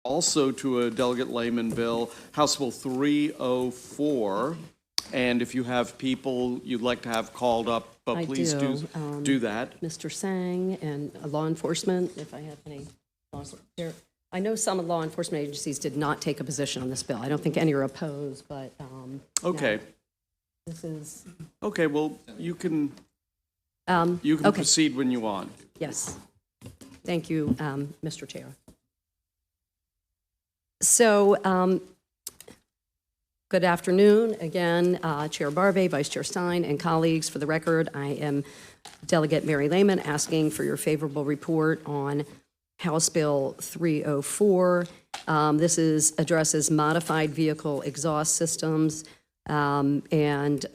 also to a delegate layman bill, House Bill 304. And if you have people you'd like to have called up, please do that. Mr. Sang and law enforcement, if I have any. I know some law enforcement agencies did not take a position on this bill. I don't think any are opposed, but okay. Yeah, this is okay. Well, you can okay. Proceed when you want. Yes, thank you, Mr. Chair. So, good afternoon again, Chair Barbe, Vice Chair Stein, and colleagues. For the record, I am Delegate Mary Lehman asking for your favorable report on House Bill 304. This addresses modified vehicle exhaust systems and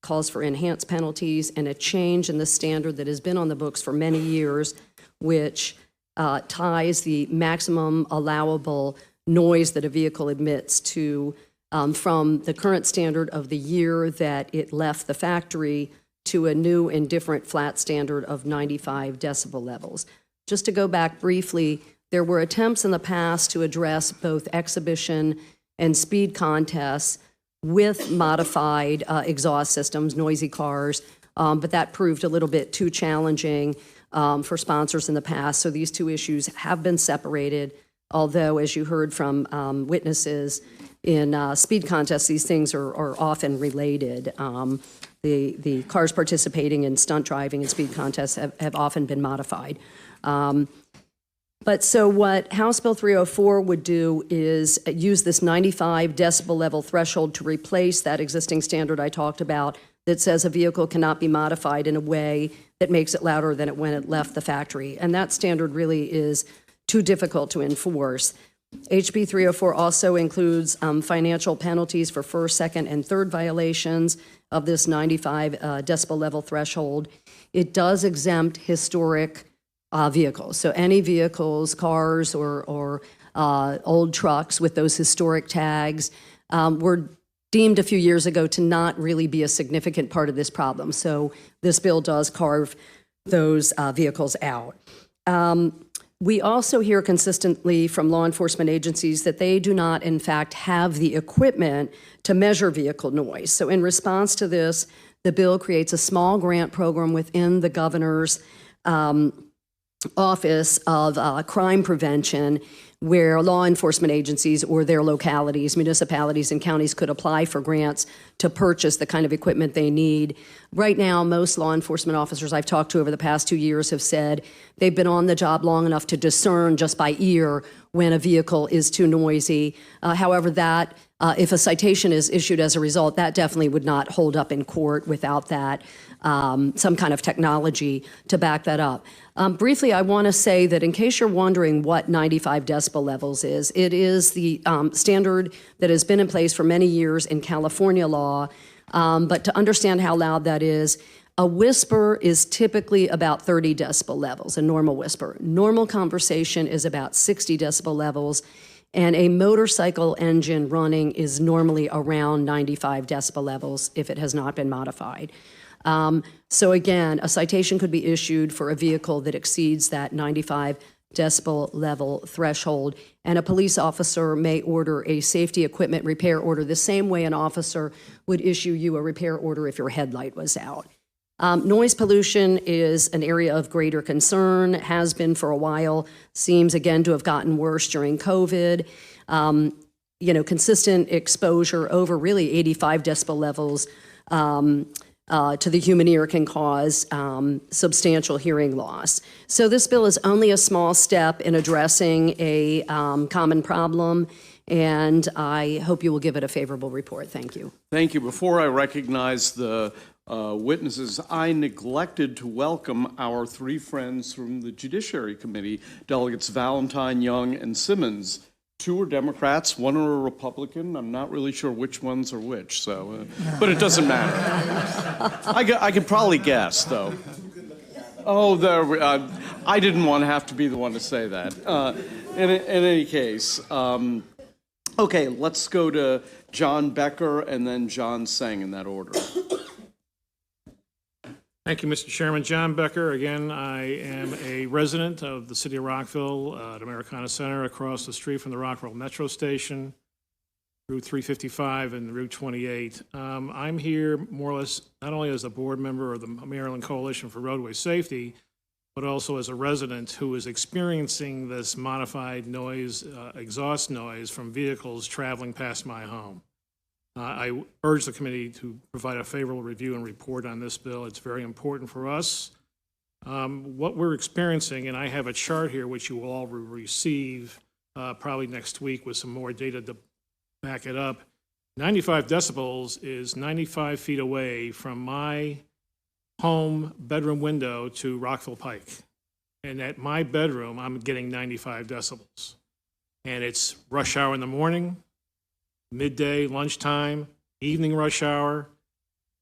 calls for enhanced penalties and a change in the standard that has been on the books for many years, which ties the maximum allowable noise that a vehicle emits to from the current standard of the year that it left the factory to a new and different flat standard of 95 decibel levels. Just to go back briefly, there were attempts in the past to address both exhibition and speed contests with modified exhaust systems, noisy cars, but that proved a little bit too challenging for sponsors in the past. So these two issues have been separated, although, as you heard from witnesses, in speed contests, these things are often related. The cars participating in stunt driving and speed contests have often been modified. But so what House Bill 304 would do is use this 95 decibel level threshold to replace that existing standard I talked about that says a vehicle cannot be modified in a way that makes it louder than when it left the factory. And that standard really is too difficult to enforce. HB 304 also includes financial penalties for first, second, and third violations of this 95 decibel level threshold. It does exempt historic vehicles. So any vehicles, cars, or old trucks with those historic tags were deemed a few years ago to not really be a significant part of this problem. So this bill does carve those vehicles out. We also hear consistently from law enforcement agencies that they do not, in fact, have the equipment to measure vehicle noise. So in response to this, the bill creates a small grant program within the governor's Office of Crime Prevention, where law enforcement agencies or their localities, municipalities and counties could apply for grants to purchase the kind of equipment they need. Right now, most law enforcement officers I've talked to over the past 2 years have said they've been on the job long enough to discern just by ear when a vehicle is too noisy. However, that if a citation is issued as a result, that definitely would not hold up in court without that, some kind of technology to back that up. Briefly, I want to say that in case you're wondering what 95 decibel levels is, it is the standard that has been in place for many years in California law. But to understand how loud that is, a whisper is typically about 30 decibel levels, a normal whisper. Normal conversation is about 60 decibel levels, and a motorcycle engine running is normally around 95 decibel levels if it has not been modified. So again, a citation could be issued for a vehicle that exceeds that 95 decibel level threshold, and a police officer may order a safety equipment repair order the same way an officer would issue you a repair order if your headlight was out. Noise pollution is an area of greater concern, has been for a while, seems again to have gotten worse during COVID. Consistent exposure over really 85 decibel levels to the human ear can cause substantial hearing loss. So this bill is only a small step in addressing a common problem, and I hope you will give it a favorable report. Thank you. Thank you. Before I recognize the witnesses, I neglected to welcome our three friends from the Judiciary Committee, Delegates Valentine, Young, and Simmons. Two are Democrats, one are a Republican. I'm not really sure which ones are which, so, but it doesn't matter. I could probably guess, though. Oh, I didn't want to have to be the one to say that. In any case, okay, let's go to John Becker and then John Sang in that order. Thank you, Mr. Chairman. John Becker. Again, I am a resident of the city of Rockville at Americana Center across the street from the Rockville Metro Station, Route 355 and Route 28. I'm here more or less not only as a board member of the Maryland Coalition for Roadway Safety, but also as a resident who is experiencing this modified noise, exhaust noise from vehicles traveling past my home. I urge the committee to provide a favorable review and report on this bill. It's very important for us. What we're experiencing, and I have a chart here which you will all receive probably next week with some more data to back it up. 95 decibels is 95 feet away from my home bedroom window to Rockville Pike. And at my bedroom, I'm getting 95 decibels. And it's rush hour in the morning, midday, lunchtime, evening rush hour,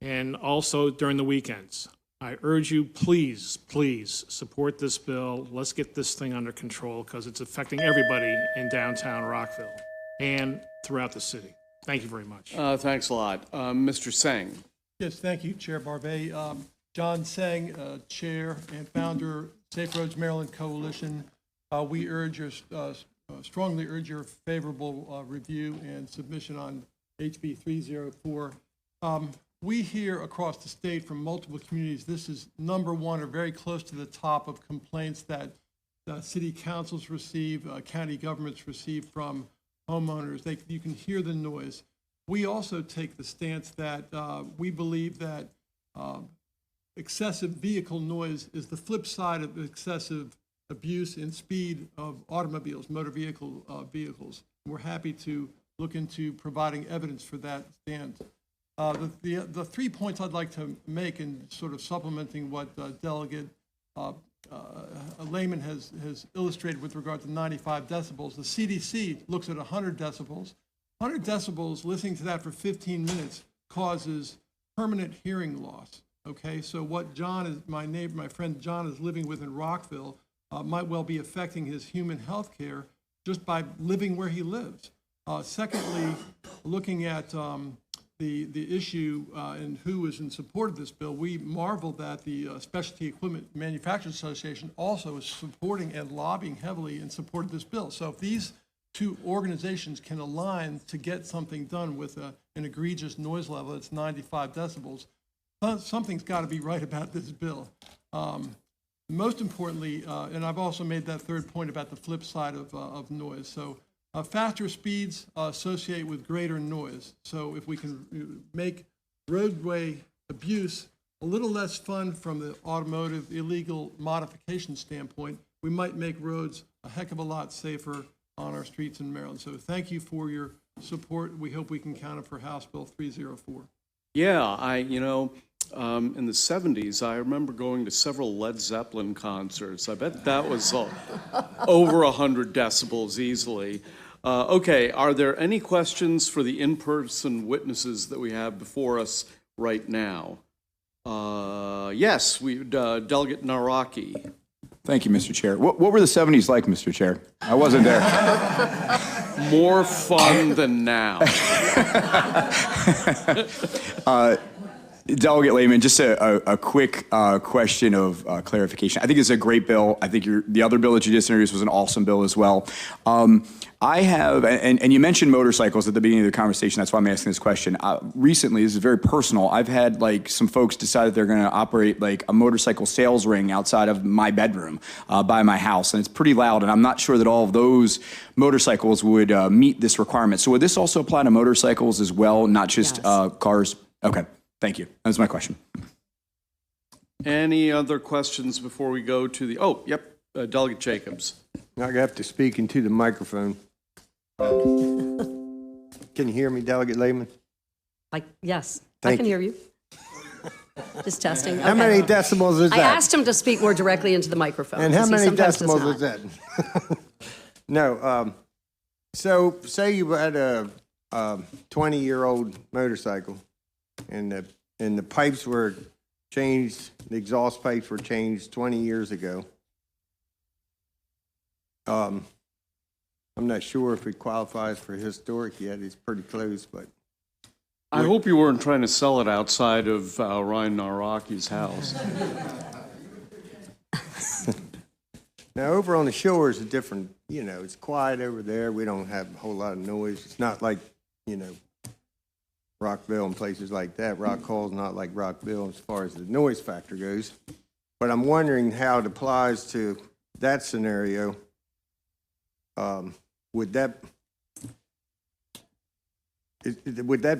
and also during the weekends. I urge you, please, please support this bill. Let's get this thing under control because it's affecting everybody in downtown Rockville and throughout the city. Thank you very much. Thanks a lot. Mr. Singh. Yes, thank you, Chair Barbet. John Sang, Chair and Founder, Safe Roads Maryland Coalition. We strongly urge your favorable review and submission on HB 304. We hear across the state from multiple communities, this is number one or very close to the top of complaints that city councils receive, county governments receive from homeowners. You can hear the noise. We also take the stance that we believe that excessive vehicle noise is the flip side of excessive abuse and speed of automobiles, motor vehicles. We're happy to look into providing evidence for that stance. The 3 points I'd like to make in sort of supplementing what Delegate Lehman has illustrated with regard to 95 decibels. The CDC looks at 100 decibels. 100 decibels, listening to that for 15 minutes causes permanent hearing loss. Okay, so what John is, my friend John is living with in Rockville might well be affecting his human health care just by living where he lives. Secondly, looking at the issue and who is in support of this bill, we marvel that the Specialty Equipment Manufacturers Association also is supporting and lobbying heavily in support of this bill. So if these two organizations can align to get something done with an egregious noise level that's 95 decibels, something's got to be right about this bill. Most importantly, and I've also made that third point about the flip side of noise. So faster speeds associate with greater noise. So if we can make roadway abuse a little less fun from the automotive illegal modification standpoint, we might make roads a heck of a lot safer on our streets in Maryland. So thank you for your support. We hope we can count it for House Bill 304. Yeah, in the 70s, I remember going to several Led Zeppelin concerts. I bet that was over 100 decibels easily. Okay, are there any questions for the in-person witnesses that we have before us right now? Yes, Delegate Naraki. Thank you, Mr. Chair. What were the 70s like, Mr. Chair? I wasn't there. More fun than now. Delegate Lehman, just a quick question of clarification. I think it's a great bill. I think the other bill that you just introduced was an awesome bill as well. I have, and you mentioned motorcycles at the beginning of the conversation, that's why I'm asking this question. Recently, this is very personal, I've had some folks decide that they're gonna operate a motorcycle sales ring outside of my bedroom by my house, and it's pretty loud, and I'm not sure that all of those motorcycles would meet this requirement. So would this also apply to motorcycles as well, not just Yes. cars? Okay, thank you. That was my question. Any other questions before we go to the, Delegate Jacobs. I have to speak into the microphone. Can you hear me, Delegate Lehman? Yes, I Thank can you. hear you. Just testing. How Okay. many decibels is that? I asked him to speak more directly into the microphone. And how 'cause he many sometimes does decibels not. is that? No. So say you had a 20-year-old motorcycle, and the pipes were changed. The exhaust pipes were changed 20 years ago. I'm not sure if it qualifies for historic yet. It's pretty close, but I hope you weren't trying to sell it outside of Ryan Naraki's house. Now, over on the shore is a different, it's quiet over there. We don't have a whole lot of noise. It's not like, Rockville and places like that. Rock Hall's not like Rockville as far as the noise factor goes. But I'm wondering how it applies to that scenario. Would that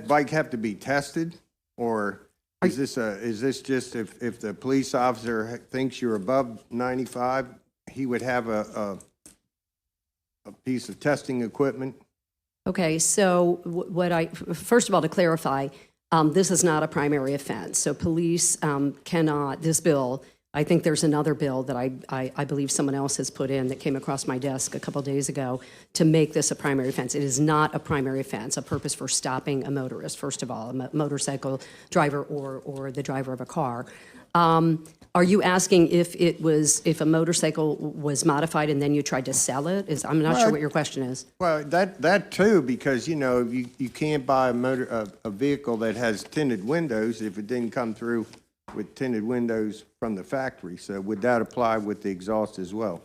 bike have to be tested, or is this just if the police officer thinks you're above 95, he would have a piece of testing equipment? Okay, so first of all, to clarify, this is not a primary offense. So police cannot, this bill, I think there's another bill that I believe someone else has put in that came across my desk a couple days ago to make this a primary offense. It is not a primary offense, a purpose for stopping a motorist, first of all, a motorcycle driver or the driver of a car. Are you asking if a motorcycle was modified and then you tried to sell it? I'm not sure what your question is. Well, that too, because you can't buy a vehicle that has tinted windows if it didn't come through with tinted windows from the factory. So would that apply with the exhaust as well?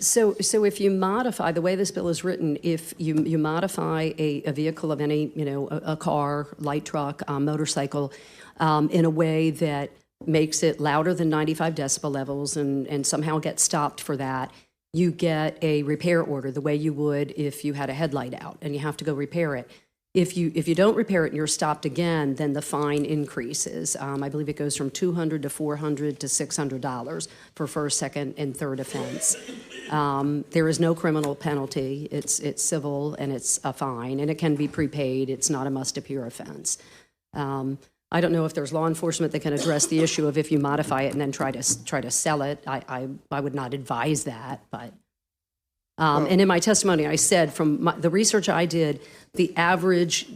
So if you modify, the way this bill is written, if you modify a vehicle of any, a car, light truck, motorcycle, in a way that makes it louder than 95 decibel levels and somehow get stopped for that, you get a repair order the way you would if you had a headlight out and you have to go repair it. If you don't repair it and you're stopped again, then the fine increases. I believe it goes from $200 to $400 to $600 for first, second, and third offense. There is no criminal penalty. It's civil and it's a fine, and it can be prepaid. It's not a must-appear offense. I don't know if there's law enforcement that can address the issue of if you modify it and then try to sell it. I would not advise that, but. And in my testimony, I said from the research I did, the average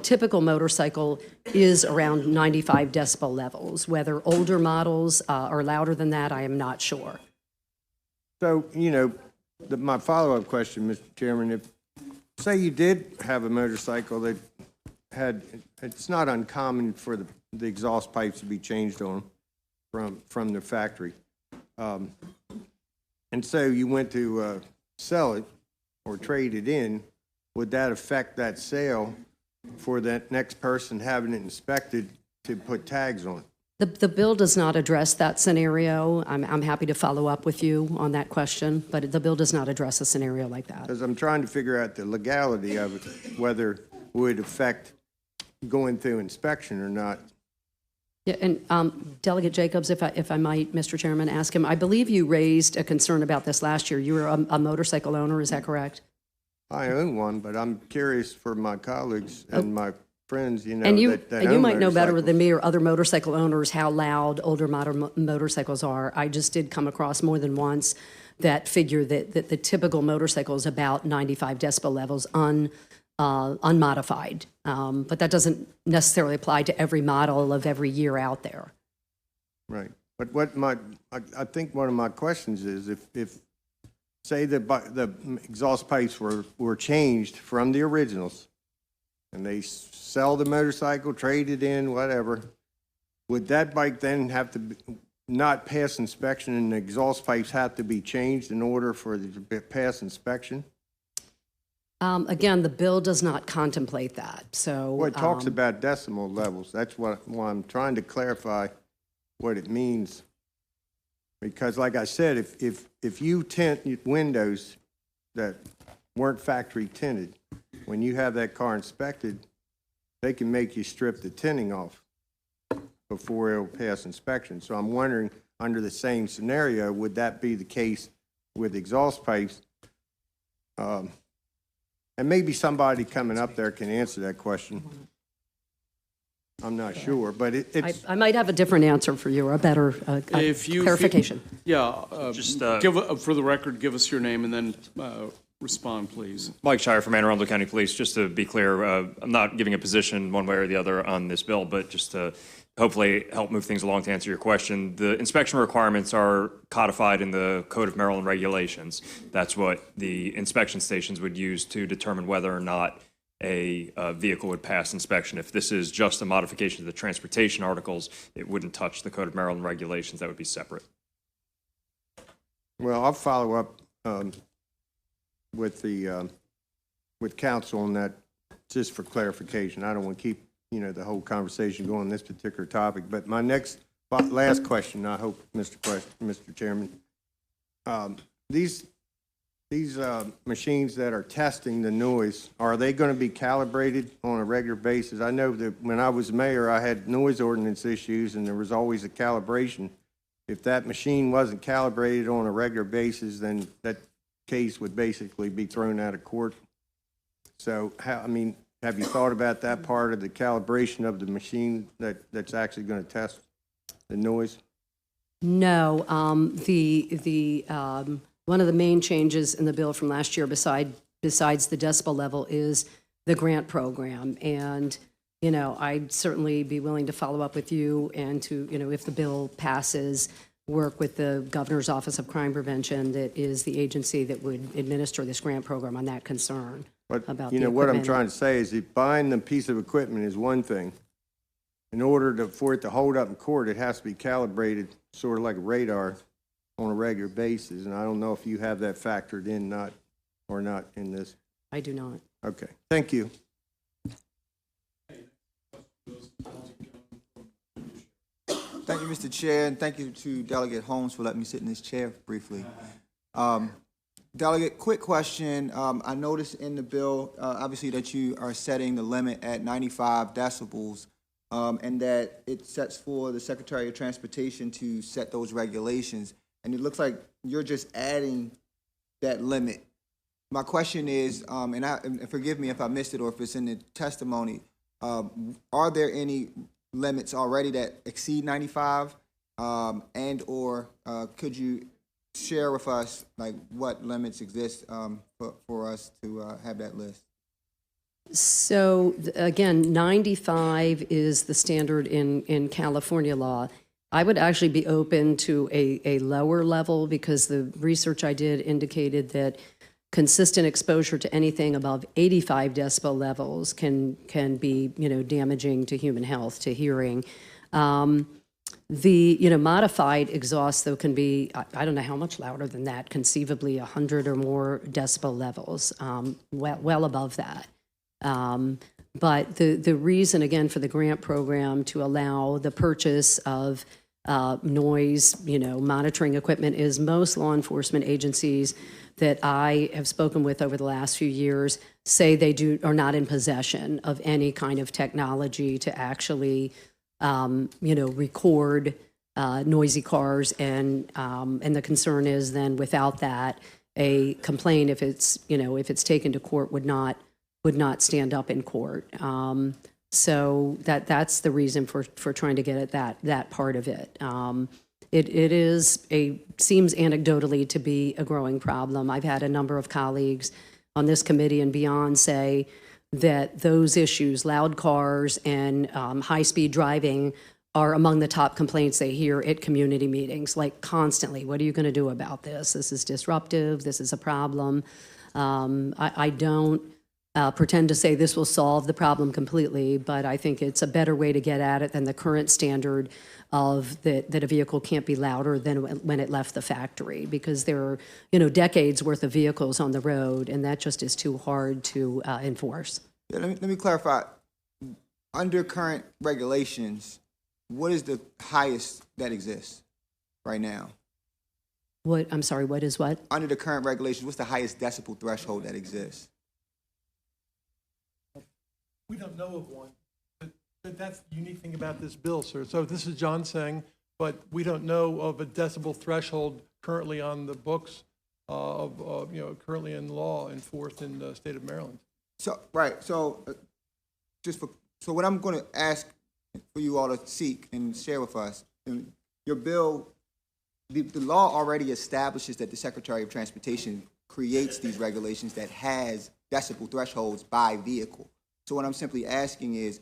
typical motorcycle is around 95 decibel levels. Whether older models are louder than that, I am not sure. So, my follow-up question, Mr. Chairman, if, say you did have a motorcycle that it's not uncommon for the exhaust pipes to be changed on from the factory. And so you went to sell it or trade it in, would that affect that sale for that next person having it inspected to put tags on it? The bill does not address that scenario. I'm happy to follow up with you on that question, but the bill does not address a scenario like that. Because I'm trying to figure out the legality of it, whether it would affect going through inspection or not. Yeah, and Delegate Jacobs, if I might, Mr. Chairman, ask him, I believe you raised a concern about this last year. You were a motorcycle owner, is that correct? I own one, but I'm curious for my colleagues and my friends, and you might know better motorcycles. than me or other motorcycle owners how loud older modern motorcycles are. I just did come across more than once that figure that the typical motorcycle is about 95 decibel levels unmodified. But that doesn't necessarily apply to every model of every year out there. Right. But I think one of my questions is if say the exhaust pipes were changed from the originals and they sell the motorcycle, trade it in, whatever, would that bike then have to not pass inspection and the exhaust pipes have to be changed in order for it to pass inspection? Again, the bill does not contemplate that. So, well, it talks about decimal levels. That's why I'm trying to clarify what it means. Because, like I said, if you tint windows that weren't factory tinted, when you have that car inspected, they can make you strip the tinting off before it'll pass inspection. So I'm wondering, under the same scenario, would that be the case with exhaust pipes? And maybe somebody coming up there can answer that question. I'm not sure, but it's... I might have a different answer for you, or a better clarification. Just for the record, give us your name and then respond, please. Mike Shire from Anne Arundel County Police. Just to be clear, I'm not giving a position one way or the other on this bill, but just to hopefully help move things along to answer your question. The inspection requirements are codified in the Code of Maryland regulations. That's what the inspection stations would use to determine whether or not a vehicle would pass inspection. If this is just a modification to the transportation articles, it wouldn't touch the Code of Maryland regulations. That would be separate. Well, I'll follow up with council on that, just for clarification. I don't want to keep, the whole conversation going on this particular topic. But my last question, I hope, Mr. Chairman, these machines that are testing the noise, are they going to be calibrated on a regular basis? I know that when I was mayor, I had noise ordinance issues, and there was always a calibration. If that machine wasn't calibrated on a regular basis, then that case would basically be thrown out of court. So, have you thought about that part of the calibration of the machine that's actually going to test the noise? No, one of the main changes in the bill from last year, besides the decibel level, is the grant program. And, I'd certainly be willing to follow up with you and to, if the bill passes, work with the Governor's Office of Crime Prevention, that is the agency that would administer this grant program, on that concern. But, about what I'm equipment. trying to say is that buying the piece of equipment is one thing. In order for it to hold up in court, it has to be calibrated sort of like a radar on a regular basis. And I don't know if you have that factored in or not in this. I do not. Okay, thank you. Thank you, Mr. Chair, and thank you to Delegate Holmes for letting me sit in this chair briefly. Delegate, quick question. I noticed in the bill, obviously, that you are setting the limit at 95 decibels, and that it sets for the Secretary of Transportation to set those regulations. And it looks like you're just adding that limit. My question is, and forgive me if I missed it or if it's in the testimony, are there any limits already that exceed 95, and/or could you share with us like what limits exist for us to have that list? So again, 95 is the standard in California law. I would actually be open to a lower level, because the research I did indicated that consistent exposure to anything above 85 decibel levels can be, damaging to human health, to hearing. The, modified exhaust, though, can be, I don't know how much louder than that, conceivably 100 or more decibel levels, well above that. But the reason, again, for the grant program to allow the purchase of noise, monitoring equipment, is most law enforcement agencies that I have spoken with over the last few years say they are not in possession of any kind of technology to actually, record noisy cars, and the concern is then without that, a complaint, if it's taken to court, would not stand up in court. So that's the reason for trying to get at that part of it. It seems anecdotally to be a growing problem. I've had a number of colleagues on this committee and beyond say that those issues, loud cars and high-speed driving, are among the top complaints they hear at community meetings, like constantly. What are you going to do about this? This is disruptive. This is a problem. I don't pretend to say this will solve the problem completely, but I think it's a better way to get at it than the current standard of that a vehicle can't be louder than when it left the factory, because there are, decades worth of vehicles on the road, and that just is too hard to enforce. Yeah, let me clarify. Under current regulations, what is the highest that exists right now? What? I'm sorry, what is what? Under the current regulations, what's the highest decibel threshold that exists? We don't know of one. But that's the unique thing about this bill, sir. So this is John saying, but we don't know of a decibel threshold currently on the books currently in law enforced in the state of Maryland. So, right. So, so what I'm going to ask for you all to seek and share with us, your bill, the law already establishes that the Secretary of Transportation creates these regulations that has decibel thresholds by vehicle. So what I'm simply asking is,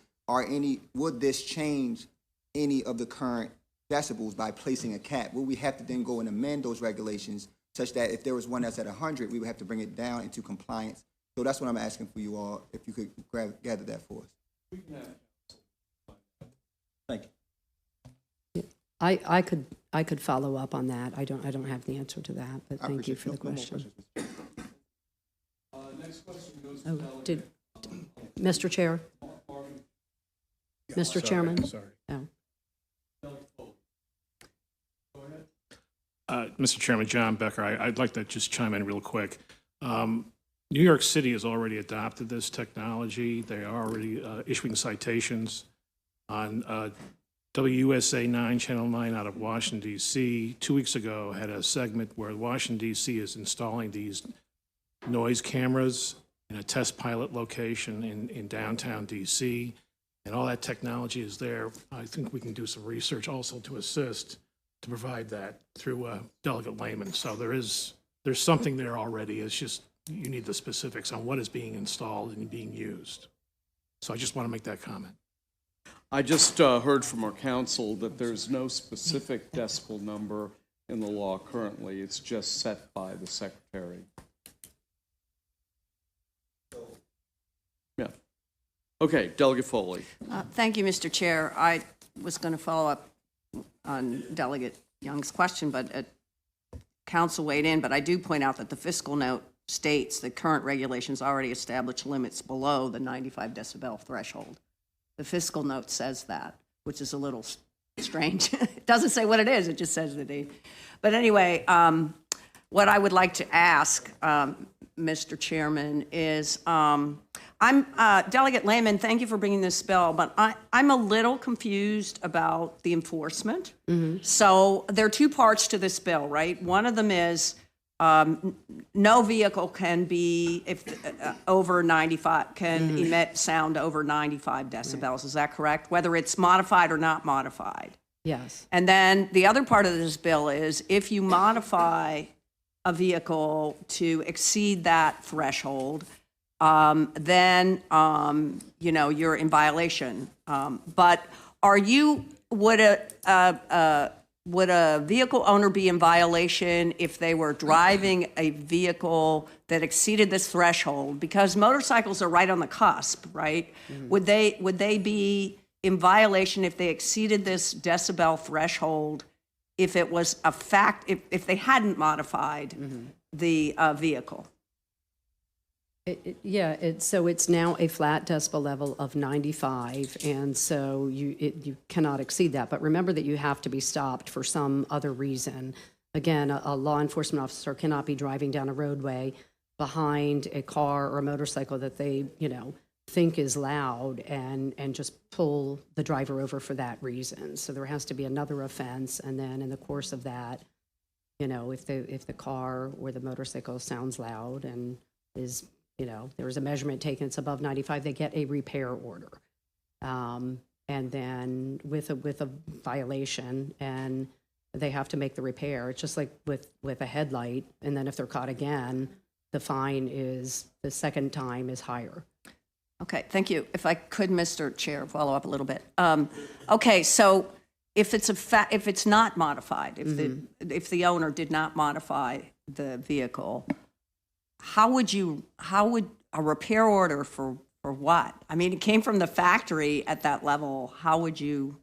would this change any of the current decibels by placing a cap? Will we have to then go and amend those regulations such that if there was one that's at 100, we would have to bring it down into compliance So that's what I'm asking for you all, if you could gather that for us. Thank you. I could follow up on that. I don't have the answer to that, but I thank you appreciate for the it. No more question. questions. Next question goes Oh, Mr. Chair? Mr. Chairman? Sorry. Oh. Mr. Chairman, John Becker, I'd like to just chime in real quick. New York City has already adopted this technology. They are already issuing citations on WUSA 9, Channel 9 out of Washington, D.C. 2 weeks ago had a segment where Washington, D.C. is installing these noise cameras in a test pilot location in downtown D.C., and all that technology is there. I think we can do some research also to assist to provide that through Delegate Lehman. So there's something there already. It's just you need the specifics on what is being installed and being used. So I just want to make that comment. I just heard from our counsel that there's no specific decibel number in the law currently. It's just set by the secretary. Yeah. Okay, Delegate Foley. Thank you, Mr. Chair. I was going to follow up on Delegate Young's question, but council weighed in, but I do point out that the fiscal note states that current regulations already establish limits below the 95 decibel threshold. The fiscal note says that, which is a little strange. It doesn't say what it is, it just says that but anyway, what I would like to ask, Mr. Chairman, is Delegate Lehman, thank you for bringing this bill, but I'm a little confused about the enforcement. So there are two parts to this bill, right? One of them is no vehicle can be over 95, can emit sound over 95 decibels. Is that correct? Whether it's modified or not modified. Yes. And then the other part of this bill is if you modify a vehicle to exceed that threshold, then you're in violation. But would a vehicle owner be in violation if they were driving a vehicle that exceeded this threshold? Because motorcycles are right on the cusp, right? Would they be in violation if they exceeded this decibel threshold if it was a fact, if they hadn't modified the vehicle? So it's now a flat decibel level of 95, and so you cannot exceed that. But remember that you have to be stopped for some other reason. Again, a law enforcement officer cannot be driving down a roadway behind a car or a motorcycle that they, think is loud and just pull the driver over for that reason. So there has to be another offense, and then in the course of that, if the car or the motorcycle sounds loud and is there was a measurement taken, it's above 95, they get a repair order. And then with a violation, and they have to make the repair. It's just like with a headlight, and then if they're caught again, the fine is, the second time is higher. Okay, thank you. If I could, Mr. Chair, follow up a little bit. Okay, so if it's not modified, if the owner did not modify the vehicle, how would a repair order for what? I mean, it came from the factory at that level. How would you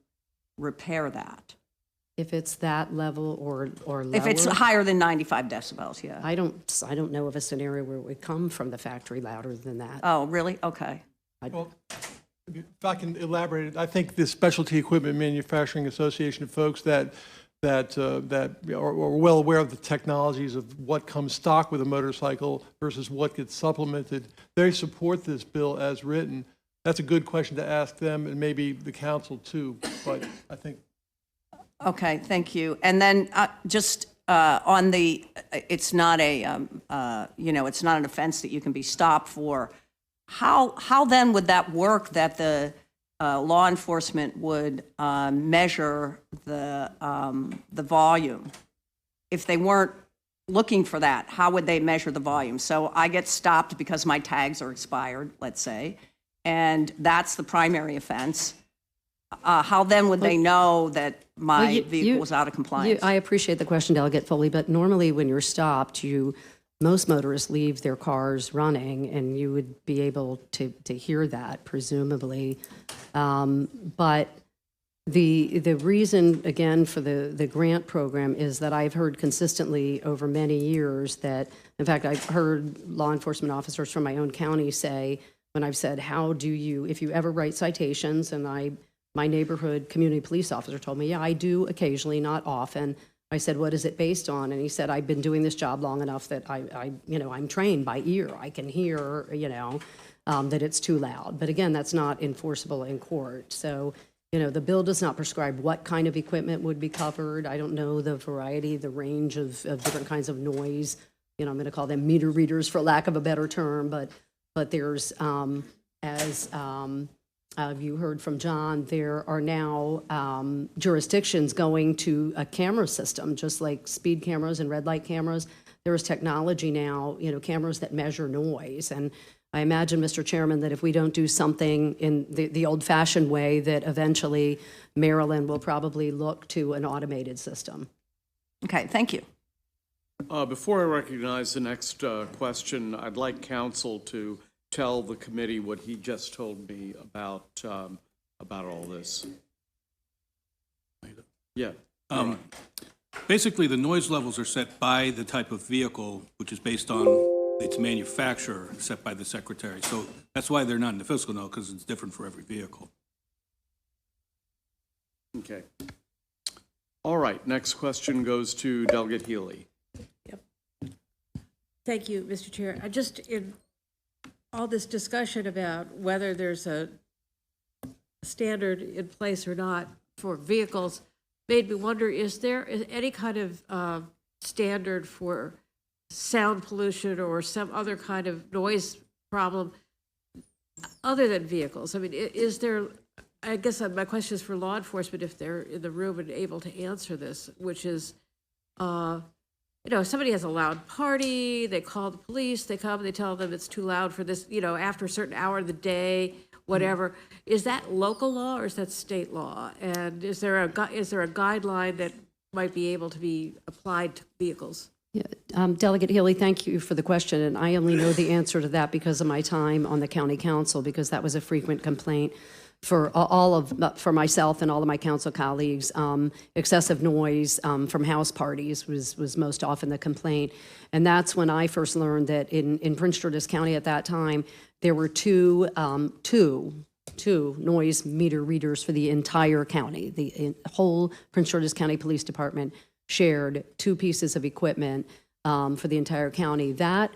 repair that? If it's that level or lower? If it's higher than 95 decibels, yeah. I don't know of a scenario where it would come from the factory louder than that. Oh, really? Okay. Well, if I can elaborate, I think the Specialty Equipment Manufacturing Association of folks that are well aware of the technologies of what comes stock with a motorcycle versus what gets supplemented, they support this bill as written. That's a good question to ask them, and maybe the council too, but I think. Okay, thank you. And then just on the, it's not an offense that you can be stopped for. How then would that work that the law enforcement would measure the volume? If they weren't looking for that, how would they measure the volume? So I get stopped because my tags are expired, let's say, and that's the primary offense. How then would they know that my vehicle was out of compliance? I appreciate the question, Delegate Foley, but normally when you're stopped, you most motorists leave their cars running, and you would be able to hear that, presumably. But the reason, again, for the grant program is that I've heard consistently over many years that, in fact, I've heard law enforcement officers from my own county say, when I've said, how do you, if you ever write citations, and my neighborhood community police officer told me, yeah, I do occasionally, not often. I said, what is it based on? And he said, I've been doing this job long enough that I'm trained by ear. I can hear, that it's too loud. But again, that's not enforceable in court. So, the bill does not prescribe what kind of equipment would be covered. I don't know the variety, the range of different kinds of noise. I'm going to call them meter readers for lack of a better term. But there's, as you heard from John, there are now jurisdictions going to a camera system, just like speed cameras and red light cameras. There is technology now, cameras that measure noise. And I imagine, Mr. Chairman, that if we don't do something in the old-fashioned way, that eventually Maryland will probably look to an automated system. Okay, thank you. Before I recognize the next question, I'd like counsel to tell the committee what he just told me about all this. Yeah. Basically, the noise levels are set by the type of vehicle, which is based on its manufacturer, set by the secretary. So that's why they're not in the fiscal note, because it's different for every vehicle. Okay. All right, next question goes to Delegate Healy. Yep. Thank you, Mr. Chair. I just, in all this discussion about whether there's a standard in place or not for vehicles, made me wonder, is there any kind of standard for sound pollution or some other kind of noise problem other than vehicles? I mean, is there, I guess my question is for law enforcement, if they're in the room and able to answer this, which is, somebody has a loud party, they call the police, they come, they tell them it's too loud for this, after a certain hour of the day, whatever. Is that local law or is that state law? And is there a guideline that might be able to be applied to vehicles? Yeah. Delegate Healy, thank you for the question, and I only know the answer to that because of my time on the county council, because that was a frequent complaint for for myself and all of my council colleagues. Excessive noise from house parties was most often the complaint, and that's when I first learned that in Prince George's County at that time there were two noise meter readers for the entire county. The whole Prince George's County Police Department shared two pieces of equipment for the entire county. That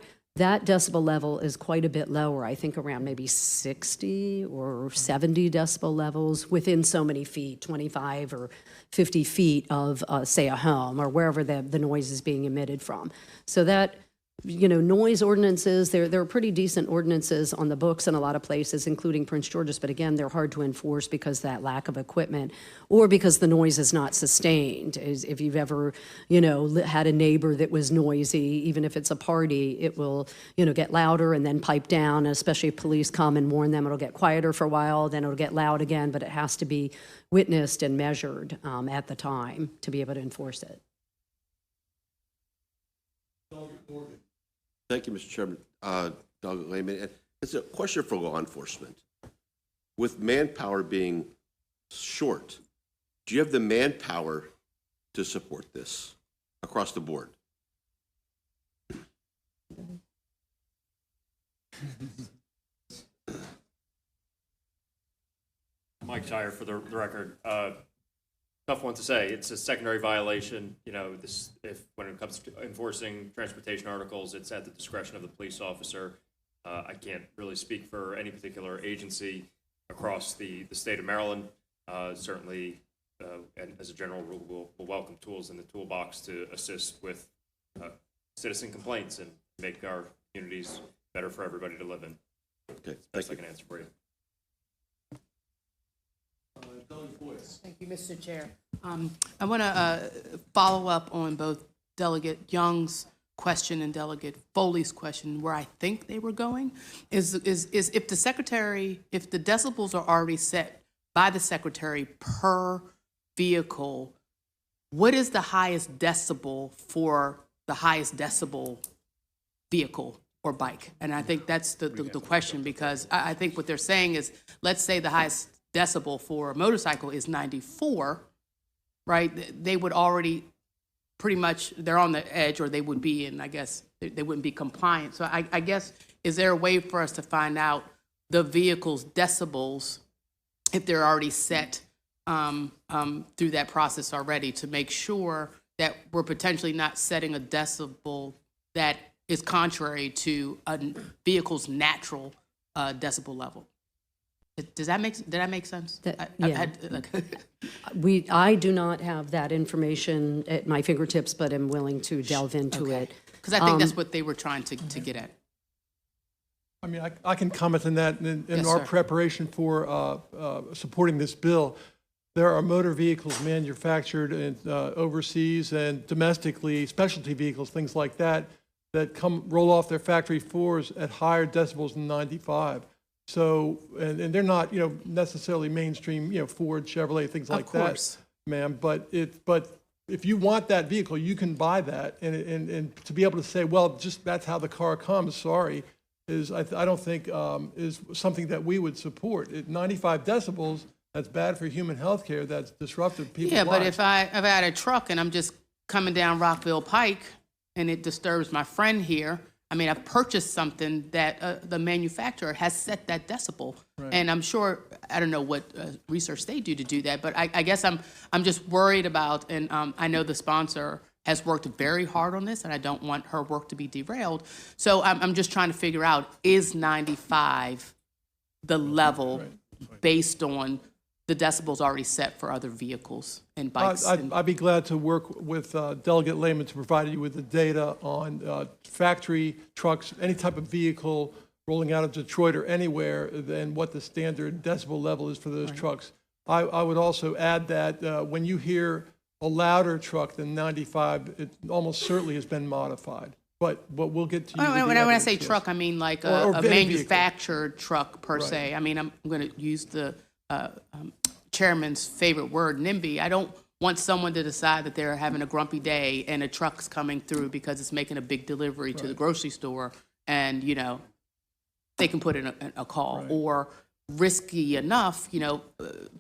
decibel level is quite a bit lower, I think around maybe 60 or 70 decibel levels within so many feet, 25 or 50 feet of, say, a home or wherever the noise is being emitted from. So that, noise ordinances, there are pretty decent ordinances on the books in a lot of places, including Prince George's, but again, they're hard to enforce because of that lack of equipment or because the noise is not sustained. If you've ever, had a neighbor that was noisy, even if it's a party, it will, get louder and then pipe down, and especially if police come and warn them, it'll get quieter for a while, then it'll get loud again, but it has to be witnessed and measured at the time to be able to enforce it. Thank you, Mr. Chairman. Doug Lehman. It's a question for law enforcement. With manpower being short, do you have the manpower to support this across the board? Mike Shire for the record. Tough one to say. It's a secondary violation. When it comes to enforcing transportation articles, it's at the discretion of the police officer. I can't really speak for any particular agency across the state of Maryland. Certainly, and as a general rule, we'll welcome tools in the toolbox to assist with citizen complaints and make our communities better for everybody to live in. Okay, Best I can answer for you. Thank you, Mr. Chair. I want to follow up on both Delegate Young's question and Delegate Foley's question, where I think they were going, is if the decibels are already set by the secretary per vehicle, what is the highest decibel for the highest decibel vehicle or bike. And I think that's the question, because I think what they're saying is, let's say the highest decibel for a motorcycle is 94, right? They would already pretty much, they're on the edge, or they would be, and I guess they wouldn't be compliant. So I guess, is there a way for us to find out the vehicle's decibels if they're already set through that process already, to make sure that we're potentially not setting a decibel that is contrary to a vehicle's natural decibel level? Did that make sense? Yeah. I do not have that information at my fingertips, but am willing to delve into it. Because I think that's what they were trying to get at. I mean, I can comment on that. In Yes, our sir. preparation for supporting this bill, there are motor vehicles manufactured overseas and domestically, specialty vehicles, things like that, that roll off their factory floors at higher decibels than 95. So, and they're not, necessarily mainstream, Ford, Chevrolet, things like course. that, ma'am. But if you want that vehicle, you can buy that, and to be able to say, well, just that's how the car comes. Sorry, I don't think is something that we would support. At 95 decibels, that's bad for human health care. That's disruptive to people's Yeah, but lives. if I had a truck and I'm just coming down Rockville Pike and it disturbs my friend here, I mean, I've purchased something that the manufacturer has set that decibel. And I'm sure, I don't know what research they do to do that, but I guess I'm just worried about, and I know the sponsor has worked very hard on this, and I don't want her work to be derailed. So I'm just trying to figure out, is 95 the level based on the decibels already set for other vehicles and bikes? I'd be glad to work with Delegate Lehman to provide you with the data on factory trucks, any type of vehicle rolling out of Detroit or anywhere, and what the standard decibel level is for those trucks. I would also add that when you hear a louder truck than 95, it almost certainly has been modified. But we'll get to you. When I say truck, I mean like Or a any manufactured truck per se. I mean, I'm going to use the chairman's favorite word, NIMBY. I don't want someone to decide that they're having a grumpy day and a truck's coming through because it's making a big delivery to the grocery store, and they can put in a call. Or risky enough,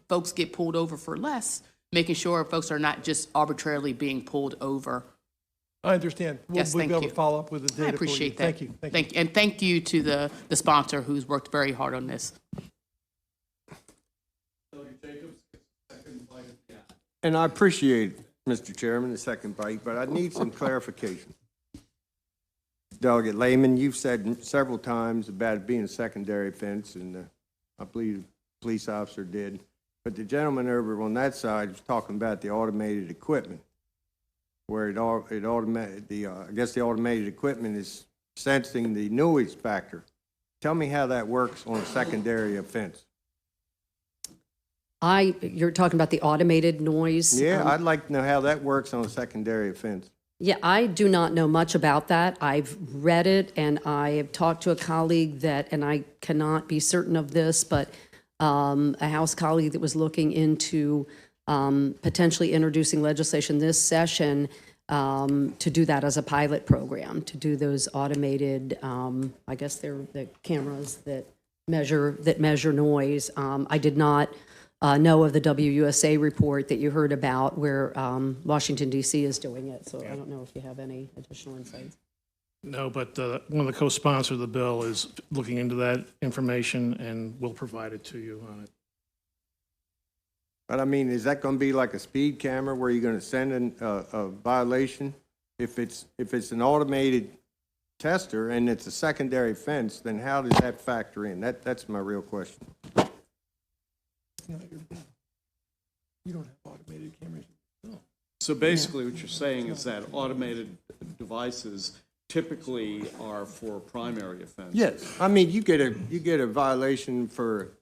folks get pulled over for less, making sure folks are not just arbitrarily being pulled over. I understand. Yes, We'll thank be able you. to follow up with the data. I appreciate that. Thank you. Thank you. And thank you to the sponsor who's worked very hard on this. And I appreciate, Mr. Chairman, the second bite, but I need some clarification. Delegate Lehman, you've said several times about it being a secondary offense, and I believe the police officer did. But the gentleman over on that side was talking about the automated equipment, where I guess the automated equipment is sensing the noise factor. Tell me how that works on a secondary offense. You're talking about the automated noise? Yeah, I'd like to know how that works on a secondary offense. Yeah, I do not know much about that. I've read it, and I have talked to a colleague that, and I cannot be certain of this, but a House colleague that was looking into potentially introducing legislation this session to do that as a pilot program, to do those automated, I guess they're the cameras that measure noise. I did not know of the WUSA report that you heard about where Washington, D.C. is doing it. So I don't know if you have any additional insights. No, but one of the co-sponsors of the bill is looking into that information, and we'll provide it to you on it. But I mean, is that going to be like a speed camera where you're going to send in a violation? If it's an automated tester and it's a secondary offense, then how does that factor in? That's my real question. You don't have automated cameras. So basically what you're saying is that automated devices typically are for primary offense. Yes, I mean, you get a violation for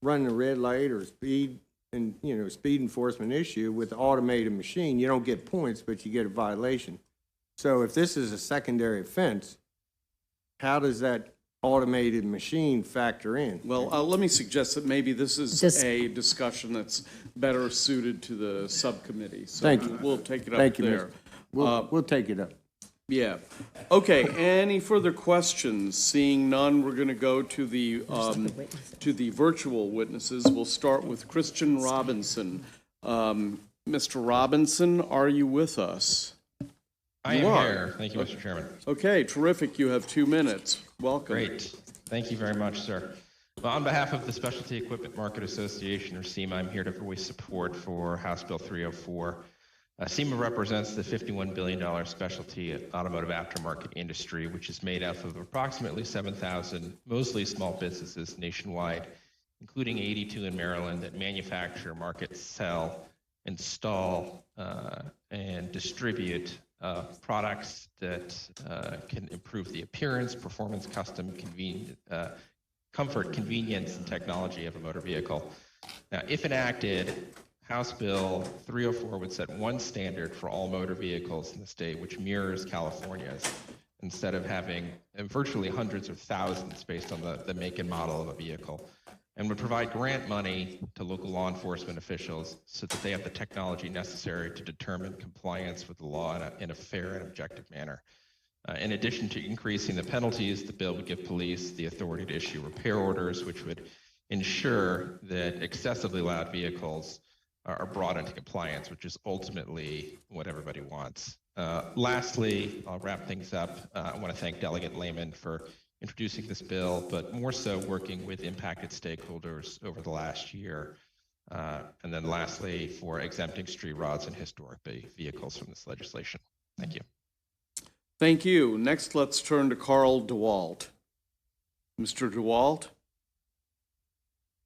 running a red light or speed enforcement issue with an automated machine. You don't get points, but you get a violation. So if this is a secondary offense, how does that automated machine factor in? Well, let me suggest that maybe this is a discussion that's better suited to the subcommittee. So Thank you. We'll take it up Thank you, there. We'll take it up. Yeah. Okay, any further questions? Seeing none, we're going to go to the virtual witnesses. We'll start with Christian Robinson. Mr. Robinson, are you with us? I am here. Thank you, Mr. Chairman. Okay, terrific. You have 2 minutes. Welcome. Great. Thank you very much, sir. Well, on behalf of the Specialty Equipment Market Association, or SEMA, I'm here to voice support for House Bill 304. SEMA represents the $51 billion specialty automotive aftermarket industry, which is made up of approximately 7,000 mostly small businesses nationwide, including 82 in Maryland that manufacture, market, sell, install, and distribute products that can improve the appearance, performance, custom, comfort, convenience, and technology of a motor vehicle. Now, if enacted, House Bill 304 would set one standard for all motor vehicles in the state, which mirrors California's, instead of having virtually hundreds of thousands based on the make and model of a vehicle, and would provide grant money to local law enforcement officials so that they have the technology necessary to determine compliance with the law in a fair and objective manner. In addition to increasing the penalties, the bill would give police the authority to issue repair orders, which would ensure that excessively loud vehicles are brought into compliance, which is ultimately what everybody wants. Lastly, I'll wrap things up. I want to thank Delegate Lehman for introducing this bill, but more so working with impacted stakeholders over the last year. And then lastly, for exempting street rods and historic vehicles from this legislation. Thank you. Thank you. Next, let's turn to Carl DeWalt. Mr. DeWalt?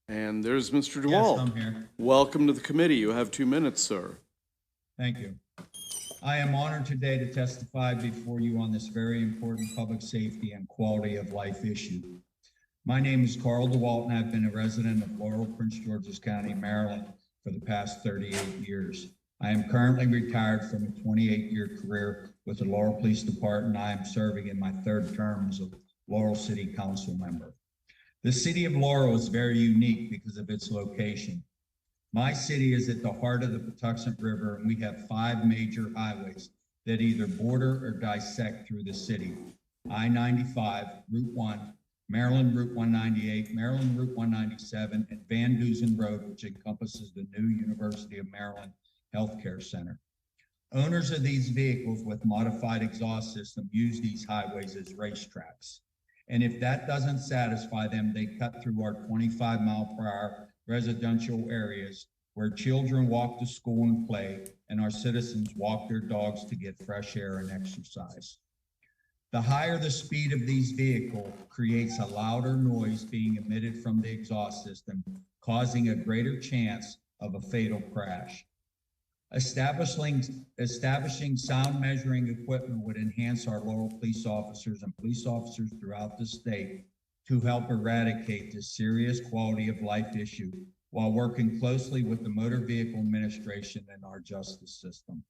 And there's Mr. DeWalt. Yes, I'm here. Welcome to the committee. You have 2 minutes, sir. Thank you. I am honored today to testify before you on this very important public safety and quality of life issue. My name is Carl DeWalt, and I've been a resident of Laurel, Prince George's County, Maryland for the past 38 years. I am currently retired from a 28-year career with the Laurel Police Department. I am serving in my 3rd term as a Laurel City Council member. The city of Laurel is very unique because of its location. My city is at the heart of the Patuxent River, and we have 5 major highways that either border or dissect through the city. I-95, Route 1, Maryland Route 198, Maryland Route 197, and Van Dusen Road, which encompasses the new University of Maryland Healthcare Center. Owners of these vehicles with modified exhaust system use these highways as racetracks. And if that doesn't satisfy them, they cut through our 25-mile-per-hour residential areas where children walk to school and play, and our citizens walk their dogs to get fresh air and exercise. The higher the speed of these vehicles creates a louder noise being emitted from the exhaust system, causing a greater chance of a fatal crash. Establishing sound measuring equipment would enhance our Laurel police officers and police officers throughout the state to help eradicate this serious quality of life issue while working closely with the Motor Vehicle Administration and our justice system.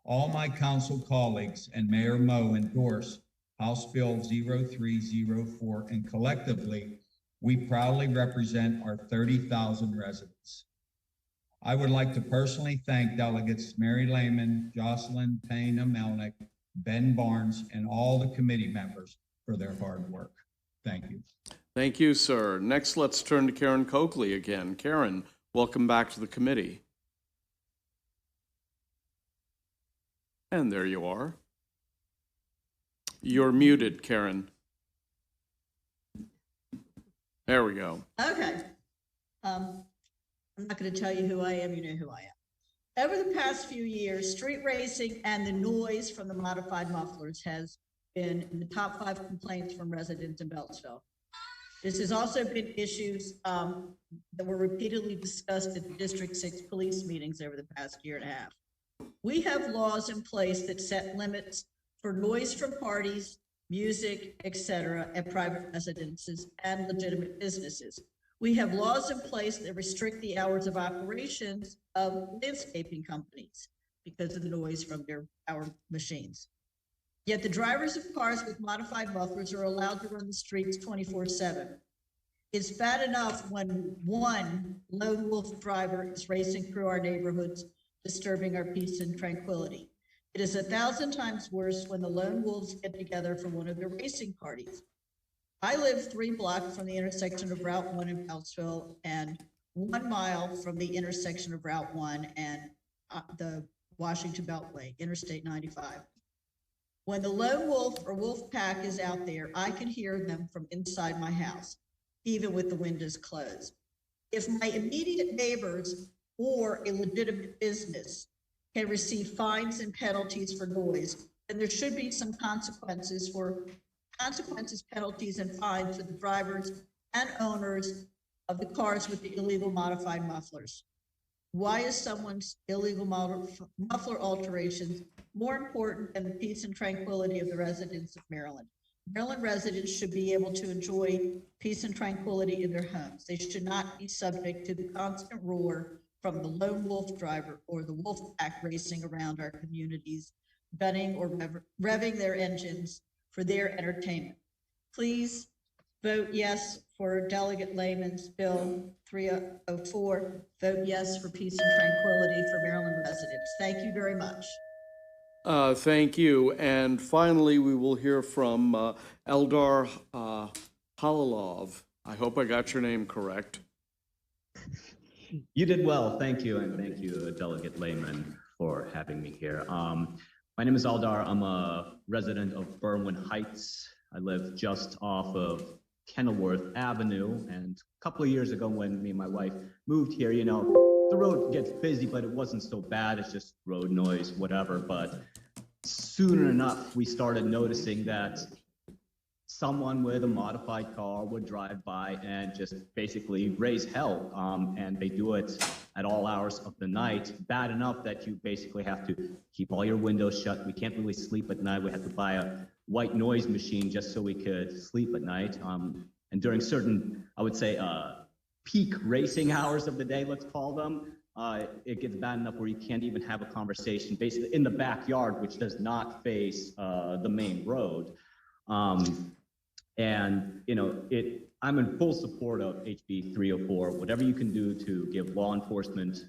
All my council colleagues and Mayor Moe endorse House Bill 0304, and collectively, we proudly represent our 30,000 residents. I would like to personally thank Delegates Mary Lehman, Jocelyn Payne-Melnick, Ben Barnes, and all the committee members for their hard work. Thank you. Thank you, sir. Next, let's turn to Karen Coakley again. Karen, welcome back to the committee. And there you are. You're muted, Karen. There we go. Okay. I'm not going to tell you who I am. You know who I am. Over the past few years, street racing and the noise from the modified mufflers has been in the top 5 complaints from residents in Beltsville. This has also been issues that were repeatedly discussed at the District 6 police meetings over the past year and a half. We have laws in place that set limits for noise from parties, music, etc., at private residences and legitimate businesses. We have laws in place that restrict the hours of operations of landscaping companies because of the noise from our machines. Yet the drivers of cars with modified mufflers are allowed to run the streets 24/7. It's bad enough when one lone wolf driver is racing through our neighborhoods, disturbing our peace and tranquility. It is 1,000 times worse when the lone wolves get together for one of their racing parties. I live 3 blocks from the intersection of Route 1 in Beltsville and 1 mile from the intersection of Route 1 and the Washington Beltway, Interstate 95. When the lone wolf or wolf pack is out there, I can hear them from inside my house, even with the windows closed. If my immediate neighbors or a legitimate business can receive fines and penalties for noise, then there should be some consequences, penalties, and fines for the drivers and owners of the cars with the illegal modified mufflers. Why is someone's illegal muffler alterations more important than the peace and tranquility of the residents of Maryland? Maryland residents should be able to enjoy peace and tranquility in their homes. They should not be subject to the constant roar from the lone wolf driver or the wolf pack racing around our communities, gunning or revving their engines for their entertainment. Please vote yes for Delegate Lehman's Bill 304. Vote yes for peace and tranquility for Maryland residents. Thank you very much. Thank you. And finally, we will hear from Eldar Halalov. I hope I got your name correct. You did well, thank you, and thank you, Delegate Lehman, for having me here. My name is Eldar. I'm a resident of Berwyn Heights. I live just off of Kenilworth Avenue, and a couple of years ago when me and my wife moved here, you know, the road gets busy, but it wasn't so bad. It's just road noise, whatever. But soon enough, we started noticing that someone with a modified car would drive by and just basically raise hell. And they do it at all hours of the night, bad enough that you basically have to keep all your windows shut. We can't really sleep at night. We had to buy a white noise machine just so we could sleep at night. And during certain, I would say, peak racing hours of the day, let's call them, it gets bad enough where you can't even have a conversation basically in the backyard, which does not face the main road. And, you know, I'm in full support of HB 304. Whatever you can do to give law enforcement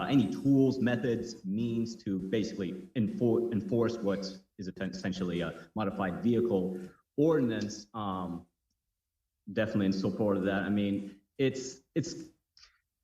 any tools, methods, means to basically enforce what is essentially a modified vehicle ordinance, definitely in support of that. I mean, it's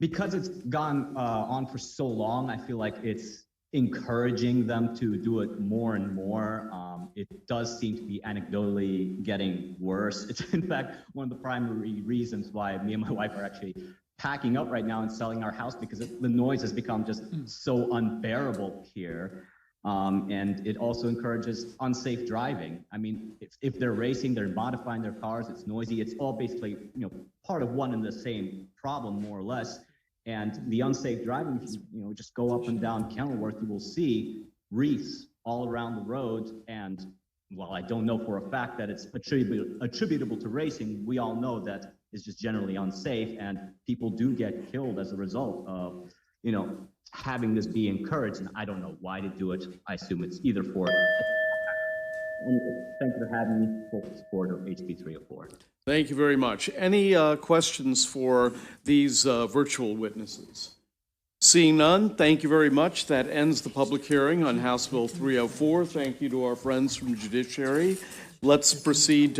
because it's gone on for so long, I feel like it's encouraging them to do it more and more. It does seem to be anecdotally getting worse. It's in fact one of the primary reasons why me and my wife are actually packing up right now and selling our house, because the noise has become just so unbearable here. And it also encourages unsafe driving. I mean, if they're racing, they're modifying their cars, it's noisy, it's all basically, you know, part of one and the same problem, more or less. And the unsafe driving, you know, just go up and down Kenilworth, you will see wreaths all around the road. And while I don't know for a fact that it's attributable to racing, we all know that it's just generally unsafe, and people do get killed as a result of, you know, having this be encouraged. And I don't know why to do it. I assume it's either for. Thank you for having me. Full support of HB 304. Thank you very much. Any questions for these virtual witnesses? Seeing none, thank you very much. That ends the public hearing on House Bill 304. Thank you to our friends from Judiciary. Let's proceed to